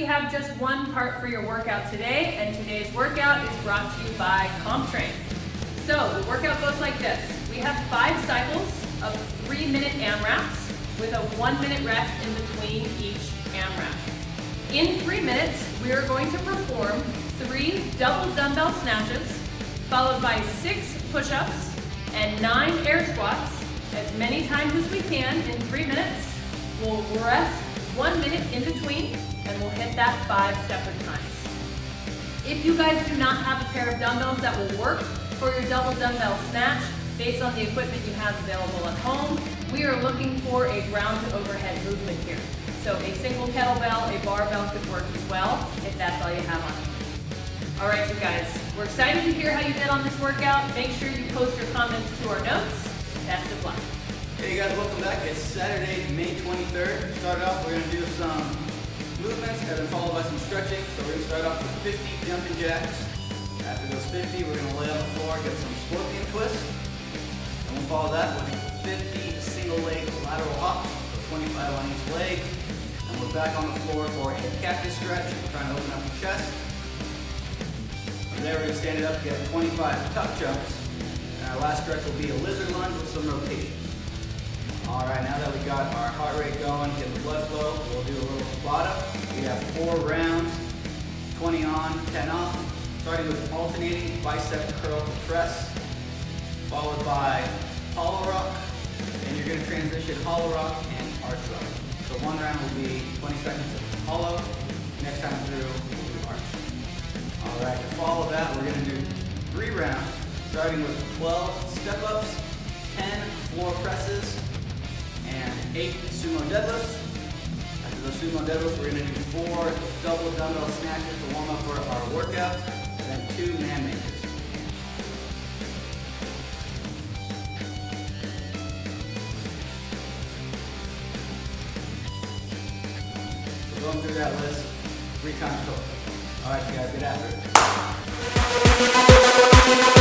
have just one part for your workout today, and today's workout is brought to you by Comptrain. So the workout goes like this. We have 5 cycles of 3-minute AMRAPs with a 1-minute rest in between each AMRAP. In 3 minutes, we are going to perform 3 double dumbbell snatches, followed by 6 push-ups and 9 air squats, as many times as we can in 3 minutes. We'll rest 1 minute in between, and we'll hit that 5 separate times. If you guys do not have a pair of dumbbells that will work for your double dumbbell snatch, based on the equipment you have available at home, we are looking for a ground to overhead movement here. So a single kettlebell, a barbell could work as well, if that's all you have on hand. All right, you guys, we're excited to hear how you did on this workout. Make sure you post your comments to our notes. Best of luck. Hey guys, welcome back. It's Saturday, May 23rd. To start off, we're going to do some movements and then followed by some stretching. So we're going to start off with 50 jumping jacks. After those 50, we're going to lay on the floor, get some scorpion twists. And we'll follow that with 50 single leg lateral hop, so 25 on each leg. And we're back on the floor for a cactus stretch. We're trying to open up the chest. From there, we're going to stand it up, get 25 tuck jumps. And our last stretch will be a lizard lunge with some rotation. All right, now that we got our heart rate going, get the blood flow, we'll do a little Tabata. We have 4 rounds, 20 on, 10 off, starting with alternating bicep curl to press, followed by hollow rock, and you're going to transition hollow rock and arch rock. So one round will be 20 seconds of hollow, next time through we'll do arch. All right, to follow that, we're going to do 3 rounds, starting with 12 step-ups, 10 floor presses, and 8 sumo deadlifts. After those sumo deadlifts, we're going to do 4 double dumbbell snatches to warm up for our workout, and then 2 man makers. So going through that list 3 times total. All right, you guys, get after it.